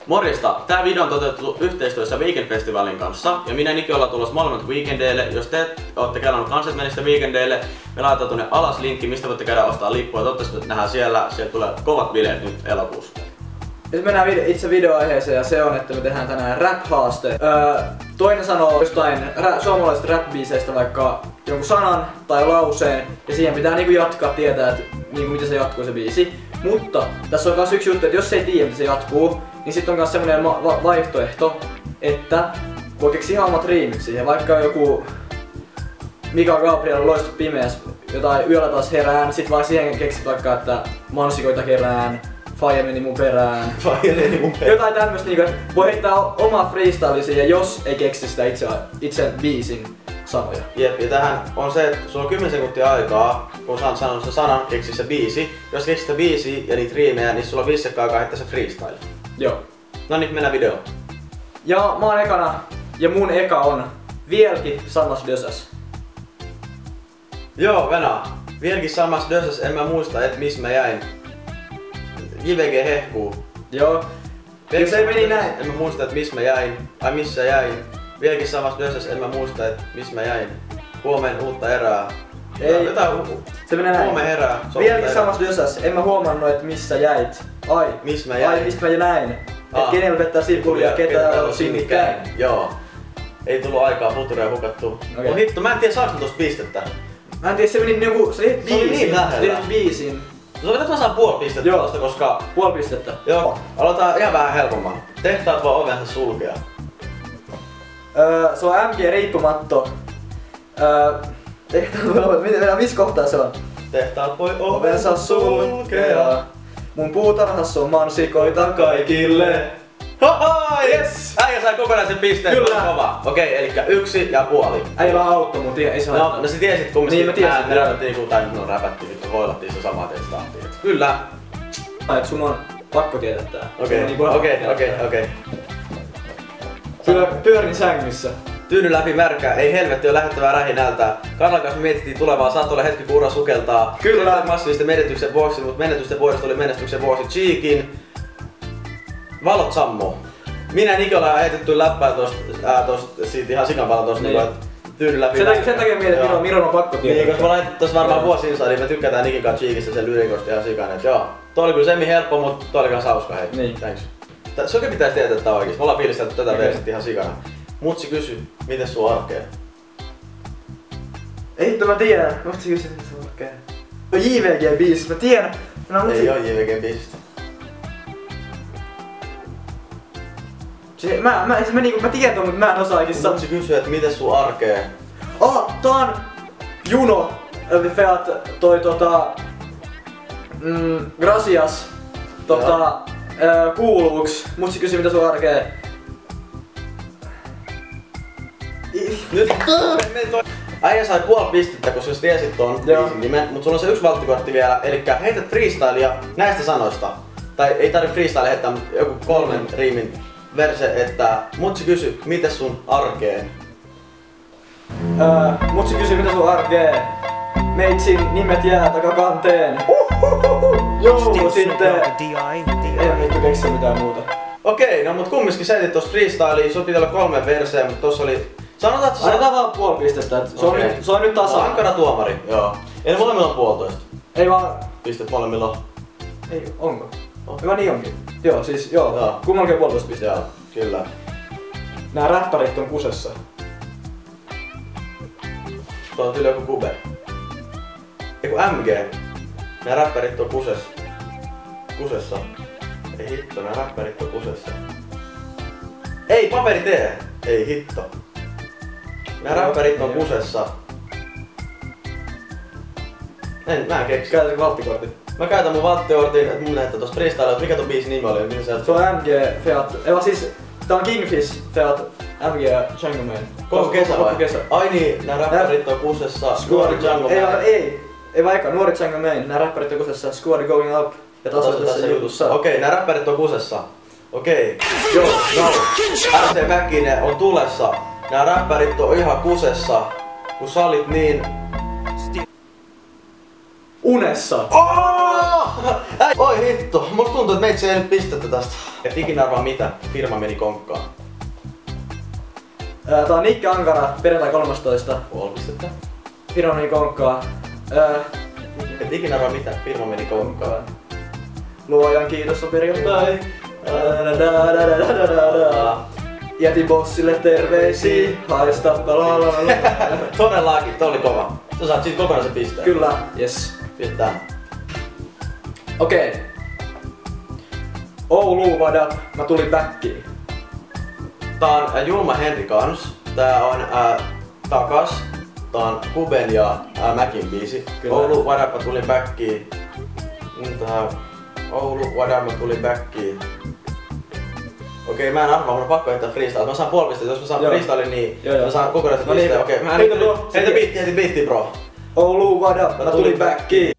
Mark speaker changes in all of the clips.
Speaker 1: Morjesta! Tää video on toteutettu yhteistyössä Weekend Festivalin kanssa ja minä ja Niki ollaan tulossa molemmat Weekendeille. Jos te ootte kelannut kans, et menisitte Weekendeille, me laitetaan tuonne alas linkki, mistä voitte käydä ostaa lippua. Toivottavasti nähdään siellä. Sieltä tulee kovat bileet nyt elokuussa.
Speaker 2: Nyt mennään itse videoaiheeseen ja se on, että me tehdään tänään rap-haaste. Toinen sanoo jostain suomalaisista rap-biiseistä vaikka jonkun sanan tai lauseen ja siihen pitää niinku jatkaa, tietää, että niinku miten se jatkuu se biisi. Mutta tässä on myös yksi juttu, että jos ei tiedä miten se jatkuu, niin sitten on myös semmoinen vaihtoehto, että voi keksiä ihan omat riimit siihen. Vaikka joku Mika Gabriel loistut pimeässä, jotain yöllä taas herään, sit vaan siihen keksit vaikka, että mansikoita kerään, faija meni mun perään. Jotain tämmöstä niinku, että voi heittää omaa freestyle siihen, jos ei keksi sitä itse biisin sanoja.
Speaker 1: Jep, ja tähän on se, että sulla on 10 sekuntia aikaa, kun sä oot sanonut se sanan, keksi se biisi. Jos keksit se biisi ja niitä riimejä, niin sulla on 5 sekkaa aikaa heittää se freestyle.
Speaker 2: Joo.
Speaker 1: No niin, mennään videoon.
Speaker 2: Ja mä oon ekana, ja mun eka on vieläkin samassa dösäs.
Speaker 1: Joo, Venä. Vieläkin samassa dösäs, en mä muista, et missä mä jäin. JVG hehkuu.
Speaker 2: Joo. Ja se meni näin.
Speaker 1: En mä muista, et missä mä jäin. Ai missä jäin. Vieläkin samassa dösäs, en mä muista, et missä mä jäin. Huomen uutta erää.
Speaker 2: Ei. Se menee näin.
Speaker 1: Huomen herää.
Speaker 2: Vieläkin samassa dösäs, en mä huomannut, et missä jäit. Ai.
Speaker 1: Missä mä jäin.
Speaker 2: Ai, mistä mä näin. Et kenellä vetää sirkulia, ketä on sinnikkäin.
Speaker 1: Joo. Ei tullut aikaa, futuria hukattu.
Speaker 2: Okay.
Speaker 1: Oh hitto, mä en tiedä saaks mä tosta pistettä.
Speaker 2: Mä en tiedä, se meni niinku, se oli
Speaker 1: niin lähellä.
Speaker 2: biisin.
Speaker 1: No sä saan puoli pistettä tosta, koska...
Speaker 2: Puoli pistettä.
Speaker 1: Joo, aloitetaan ihan vähän helpomman. Tehtaat voi ovensa sulkea.
Speaker 2: Se on MG riippumatto. Tehtaat voi ovensa, missä kohtaa se on?
Speaker 1: Tehtaat voi
Speaker 2: Ovensa sulkea. Mun puutarhassa on mansikoita kaikille.
Speaker 1: Haha, yes! Äijä sai kokonaisen pisteen.
Speaker 2: Kyllä.
Speaker 1: Kova. Okei, elikkä 1,5.
Speaker 2: Äijä vaan auttoi mun, ei se haittaa.
Speaker 1: No sä tiesit kumminkin.
Speaker 2: Niin mä tiesin.
Speaker 1: Me räpättiin niinku, tai no räpättiin, nyt me voilattiin se samaa teistä tahtiin. Kyllä.
Speaker 2: Et sun on pakko tietää tää.
Speaker 1: Okei.
Speaker 2: Pyörin sängyssä.
Speaker 1: Tyyny läpi märkää, ei helvetti ole lähettävää rähinältä. Karlan kanssa me mietittiin tulevaa, saattoi olla hetki kun ura sukeltaa.
Speaker 2: Kyllä.
Speaker 1: Massiivisten menetyksen vuoksi, mutta menetysten vuodesta oli menestyksen vuosi. Cheekin. Valot sammuu. Minä ja Nikola on heitetty läppää tosta siitä ihan sikan paljon tosta, niin. Tyyny läpi märkää.
Speaker 2: Sen takia mietin, että Miron on pakko tietää.
Speaker 1: Niin, koska mä laitettu tossa varmaan vuosi inside, niin me tykätään Nikin kanssa Cheekistä sen lyrikosta ihan sikan. Et joo, toi oli kyllä semmin helppo, mutta toi oli kans hauska hei.
Speaker 2: Niin.
Speaker 1: Thanks. Se oikein pitäis tietää tää oikeesti. Me ollaan fiilistelty tätä versit ihan sikana. Mutsi kysy, miten sun arkee?
Speaker 2: Ei mä tiedän. Mutsi kysy, miten sun arkee? No JVG-biisit, mä tiedän.
Speaker 1: Ei oo JVG-biisistä.
Speaker 2: Mä tiedän ton, mutta mä en osaa oikeesti sanoa.
Speaker 1: Mutsi kysyy, että miten sun arkee?
Speaker 2: Tää on Juno. Feat Gracias. Kuuluuks. Mutsi kysyy, mitä sun arkee?
Speaker 1: Nyt äijä sai puoli pistettä, koska sä tiesit ton biisin nimen, mut sulla on se yksi valttikortti vielä, elikkä heität freestylea näistä sanoista. Tai ei tarvitse freestyle heittää, mutta joku 3 riimin verse, että Mutsi kysy, miten sun arkeen?
Speaker 2: Mutsi kysy, mitä sun arkee? Meitsin nimet jää takakanteen. Joo, sitten... En vittu keksiä mitään muuta.
Speaker 1: Okei, no mut kumminkin sä etit tossa freestylea, sulla pitää olla 3 verseä, mut tossa oli... Sanotaan, että
Speaker 2: annetaan vaan puoli pistettä, et se on nyt tasa.
Speaker 1: Ankara tuomari, joo. Eli molemmilla on 1,5.
Speaker 2: Ei vaan...
Speaker 1: Pistet molemmilla on.
Speaker 2: Ei, onko? Hyvä niin onkin. Joo, siis joo. Kummallakin on 1,5 pistettä.
Speaker 1: Joo, kyllä.
Speaker 2: Nää räppärit on kusessa.
Speaker 1: Tuo on tyyli joku kube. Eiku MG. Nää räppärit on kusessa. Ei hitto, nää räppärit on kusessa. Ei, paperi tee! Ei hitto. Nää räppärit on kusessa. Mä en keksi.
Speaker 2: Käytätkö valttikortin?
Speaker 1: Mä käytän mun valttikortin, et mun näyttää tossa freestyle, mikä ton biisin nimi oli? Miten
Speaker 2: se on MG Feat. Siis tää on Kingfish Feat MG Django Man.
Speaker 1: Koko kesä vai? Ai niin, nää räppärit on kusessa. Nuori Django Man.
Speaker 2: Ei vaikka, nuori Django Man. Nää räppärit on kusessa. Squad going up. Ja tasoit tässä jutussa.
Speaker 1: Okei, nää räppärit on kusessa. Okei. Joo, no. RC Mäkinen on tulessa. Nää räppärit on ihan kusessa. Kun sä olit niin...
Speaker 2: Unessa.
Speaker 1: Oi hitto, musta tuntuu, että meitä ei nyt pistettä tästä. Et ikinä arvaa mitä, firma meni konkkaan.
Speaker 2: Tää on Nikke Ankara, perjantai 13.
Speaker 1: Puoli pistettä.
Speaker 2: Firma meni konkkaan.
Speaker 1: Et ikinä arvaa mitä, firma meni konkkaan.
Speaker 2: Luojan kiitos on perjantai. Jätin bossille terveisiä, haista lalalala.
Speaker 1: Todellakin, toi oli kova. Sä saat siitä kokonaisen pisteen.
Speaker 2: Kyllä, yes.
Speaker 1: Pistetään.
Speaker 2: Okei. Oulu, what up? Mä tulin backiin.
Speaker 1: Tää on Julma Henri kans. Tää on Takas. Tää on Kuben ja Mäkin biisi.
Speaker 2: Kyllä.
Speaker 1: Oulu, what up, mä tulin backiin. Tää Oulu, what up, mä tulin backiin. Okei, mä en arvaa, mun on pakko heittää freestyle. Mä saan puoli pistettä, jos mä saan freestyle, niin mä saan kokonaisen
Speaker 2: No niin,
Speaker 1: pisteen. Okei, mä heitä biitti, bro.
Speaker 2: Oulu, what up? Mä tulin backiin.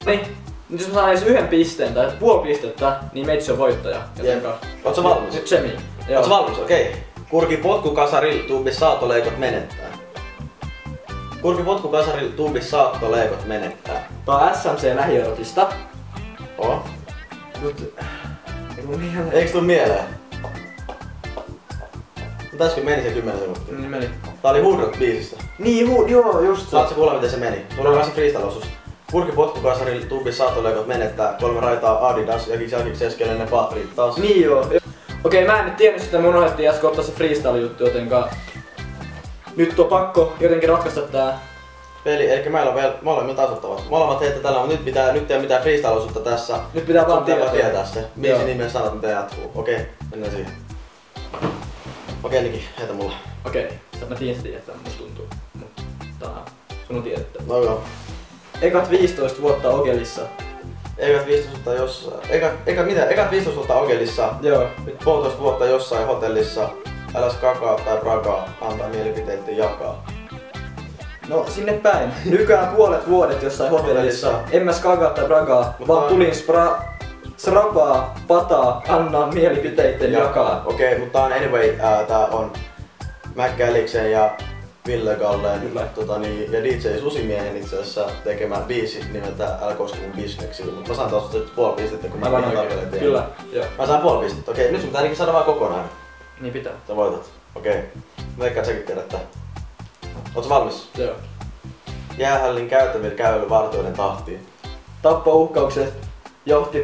Speaker 2: Niin, nyt jos mä saan edes yhden pisteen tai puoli pistettä, niin meitsi on voittaja.
Speaker 1: Oot sä valmis?
Speaker 2: Nyt semi.
Speaker 1: Oot sä valmis? Okei. Kurki potku kasaril, tuubis saatoleikot menettää. Kurki potku kasaril, tuubis saatoleikot menettää.
Speaker 2: Tää on SMC lähiörotista.
Speaker 1: Oo.
Speaker 2: Mut... Ei mun mieleen.
Speaker 1: Eiks tuu mieleen? Mutta äsken meni se 10 sekuntia.
Speaker 2: Niin meni.
Speaker 1: Tää oli Hood Rock biisistä.
Speaker 2: Niin, joo, just se.
Speaker 1: Saat kuulla miten se meni? Sulla oli vasta freestyle-osuus. Kurki potku kasaril, tuubis saatoleikot menettää. 3 raitaa Adidas ja jakiksi keskelle ne parit taas.
Speaker 2: Niin joo. Okei, mä en nyt tiennyt sitä, mun unohdettiin äsken ottaa se freestyle-juttu, jotenka... Nyt on pakko jotenkin ratkaista tää.
Speaker 1: Peli, eli meillä on vielä molemmat tasoittavat. Molemmat heittää tällä, mutta nyt ei ole mitään freestyle-osuutta tässä.
Speaker 2: Nyt pitää vaan
Speaker 1: tietää se. Biisin nimen sanat, mitä jatkuu. Okei, mennään siihen. Okei, Niki, heitä mulle.
Speaker 2: Okei, mä tiedän sitä, että musta tuntuu. Tää sun on tiedettävä.
Speaker 1: No joo.
Speaker 2: Ekat 15 vuotta Ogelissa.
Speaker 1: Ekat 15 vuotta jossain. Ekat 15 vuotta Ogelissa.
Speaker 2: Joo.
Speaker 1: Nyt 1,5 vuotta jossain hotellissa. Äläs kakaa tai prakaa, antaa mielipiteitä jakaa.
Speaker 2: No sinne päin. Nykyään puolet vuodet jossain hotellissa. En mä skagaa tai bragaa, vaan tulin srapaa, pataa, anna mielipiteitten jakaa.
Speaker 1: Okei, mutta anyway, tää on Mäkkäliksen ja Ville Gallen ja DJ Susimiehen itse asiassa tekemä biisi nimeltä Älä koske mun bisneksiin. Mutta mä saan taas puoli pistettä, kun mä en tarkalleen tiedä.
Speaker 2: Kyllä, joo.
Speaker 1: Mä saan puoli pistettä. Okei, nyt sun pitää ainakin saada vaan kokonaan.
Speaker 2: Niin pitää.
Speaker 1: Sä voitat. Okei. Mä veikkaan säkin tiedät tää. Oot sä valmis?
Speaker 2: Joo.
Speaker 1: Jäähällin käytävillä kävely vartijoiden tahtiin.
Speaker 2: Tappouhkaukset johti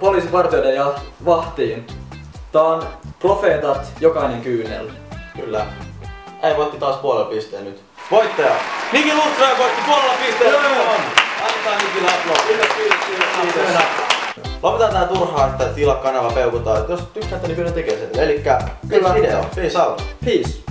Speaker 2: poliisivartijoiden ja vahtiin. Tää on Profeetat, jokainen kyynel.
Speaker 1: Kyllä. Ei voitti taas puolella pisteen nyt. Voittaja! Niki Luström voitti puolella pisteellä! Annetaan Nikille aplodit. Kiitos. Lopetetaan tää turhaa, että tilaa kanava peukutaan. Jos tykkäätte, niin kyllä tekee sen. Elikkä, kyllä video. Peace out.
Speaker 2: Peace.